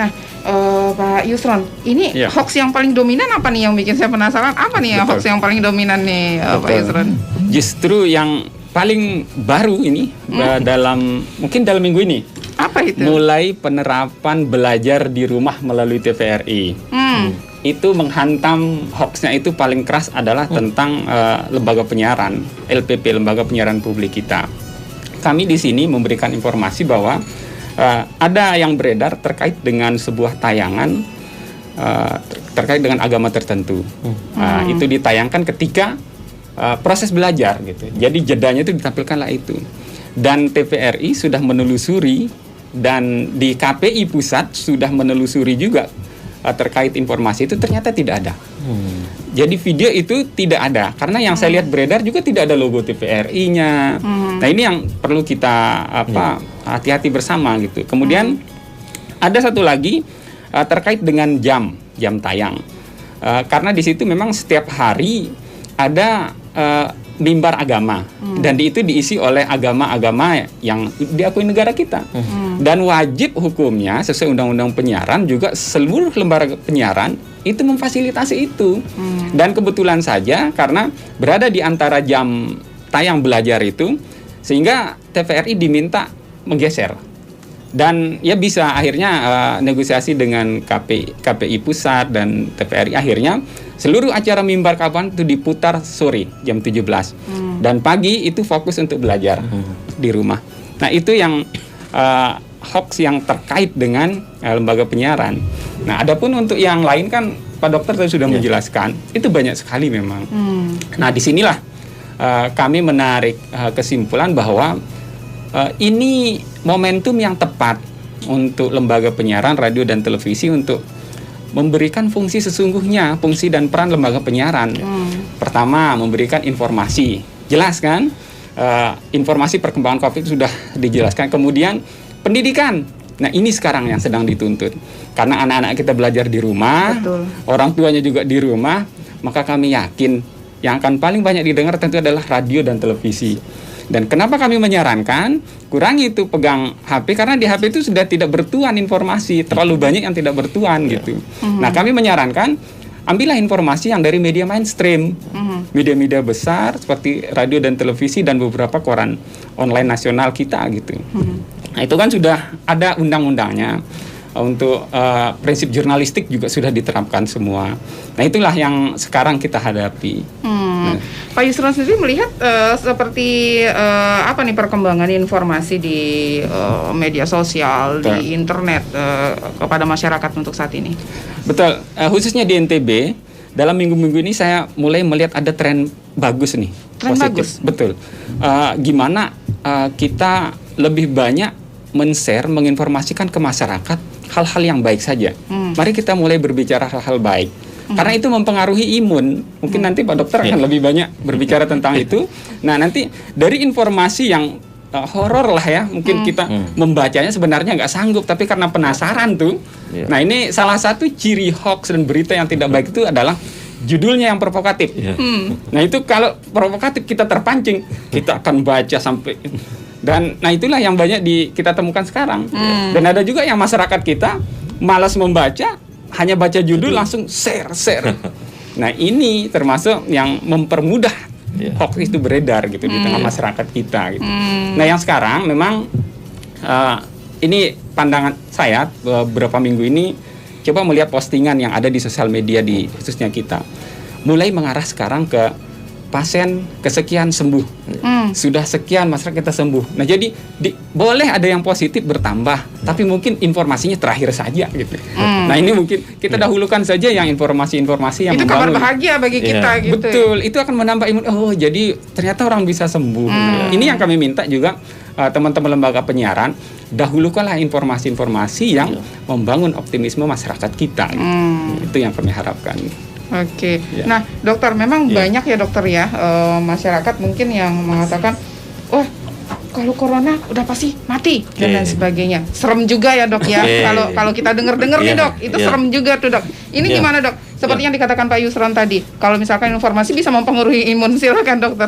Nah, Pak Yusron, ini hoax yang paling dominan apa nih yang bikin saya penasaran? Apa nih hoax yang paling dominan nih, Pak Yusron? Justru yang paling baru ini mungkin dalam minggu ini. Apa itu? Mulai penerapan belajar di rumah melalui TVRI. Itu menghantam hoaxnya itu paling keras adalah tentang lembaga penyiaran, LPP, Lembaga Penyiaran Publik kita. Kami di sini memberikan informasi bahwa ada yang beredar terkait dengan sebuah tayangan terkait dengan agama tertentu. Itu ditayangkan ketika proses belajar gitu. Jadi jedanya itu ditampilkanlah itu. Dan TVRI sudah menelusuri dan di KPI pusat sudah menelusuri juga terkait informasi itu ternyata tidak ada. Jadi video itu tidak ada karena yang saya lihat beredar juga tidak ada logo TVRI-nya. Nah, ini yang perlu kita hati-hati bersama gitu. Kemudian ada satu lagi terkait dengan jam tayang. Karena di situ memang setiap hari ada mimbar agama dan itu diisi oleh agama-agama yang diakui negara kita. Dan wajib hukumnya sesuai undang-undang penyiaran juga seluruh lembaga penyiaran itu memfasilitasi itu. Dan kebetulan saja karena berada di antara jam tayang belajar itu sehingga TVRI diminta menggeser. Dan ya bisa akhirnya negosiasi dengan KPI pusat dan TVRI, akhirnya seluruh acara mimbar kapan itu diputar sore jam 17 dan pagi itu fokus untuk belajar di rumah. Nah, itu yang hoax yang terkait dengan lembaga penyiaran. Nah, adapun untuk yang lain kan Pak Dokter tadi sudah menjelaskan, itu banyak sekali memang. Nah, disinilah kami menarik kesimpulan bahwa ini momentum yang tepat untuk lembaga penyiaran radio dan televisi untuk memberikan fungsi sesungguhnya, fungsi dan peran lembaga penyiaran. Pertama, memberikan informasi. Jelas kan? Informasi perkembangan COVID sudah dijelaskan. Kemudian pendidikan. Nah, ini sekarang yang sedang dituntut. Karena anak-anak kita belajar di rumah, orang tuanya juga di rumah, maka kami yakin yang akan paling banyak didengar tentu adalah radio dan televisi. Dan kenapa kami menyarankan kurangi itu pegang HP, karena di HP itu sudah tidak bertuan informasi, terlalu banyak yang tidak bertuan gitu. Nah, kami menyarankan ambillah informasi yang dari media mainstream, media-media besar seperti radio dan televisi dan beberapa koran online nasional kita gitu. Nah, itu kan sudah ada undang-undangnya. Untuk prinsip jurnalistik juga sudah diterapkan semua. Nah, itulah yang sekarang kita hadapi. Pak Yusron sendiri melihat seperti apa nih perkembangan informasi di media sosial, di internet kepada masyarakat untuk saat ini? Betul, khususnya di NTB dalam minggu-minggu ini saya mulai melihat ada tren bagus nih. Tren positif. bagus? Betul. Gimana kita lebih banyak men-share, menginformasikan ke masyarakat hal-hal yang baik saja. Mari kita mulai berbicara hal-hal baik. Karena itu mempengaruhi imun. Mungkin nanti Pak Dokter akan lebih banyak berbicara tentang itu. Nah, nanti dari informasi yang horor lah ya, mungkin kita membacanya sebenarnya nggak sanggup, tapi karena penasaran tuh. Nah, ini salah satu ciri hoax dan berita yang tidak baik itu adalah judulnya yang provokatif. Nah, itu kalau provokatif kita terpancing, kita akan baca sampai. Dan nah itulah yang banyak kita temukan sekarang. Dan ada juga yang masyarakat kita malas membaca, hanya baca judul langsung share. Nah, ini termasuk yang mempermudah hoax itu beredar gitu di tengah masyarakat kita gitu. Nah, yang sekarang memang ini pandangan saya beberapa minggu ini coba melihat postingan yang ada di sosial media di khususnya kita mulai mengarah sekarang ke pasien kesekian sembuh, sudah sekian masyarakat kita sembuh. Nah, jadi boleh ada yang positif bertambah, tapi mungkin informasinya terakhir saja gitu. Nah, ini mungkin kita dahulukan saja yang informasi-informasi yang itu kabar bahagia bagi kita gitu. Betul, itu akan menambah imun. Oh, jadi ternyata orang bisa sembuh. Ini yang kami minta juga teman-teman lembaga penyiaran, dahulukanlah informasi-informasi yang membangun optimisme masyarakat kita. Itu yang kami harapkan. Oke. Nah, dokter, memang banyak ya dokter ya masyarakat mungkin yang mengatakan, wah, kalau corona udah pasti mati dan lain sebagainya. Serem juga ya dok ya. Kalau kita dengar nih dok, itu serem juga tuh dok. Ini gimana dok? Seperti yang dikatakan Pak Yusron tadi, kalau misalkan informasi bisa mempengaruhi imun, silakan dokter.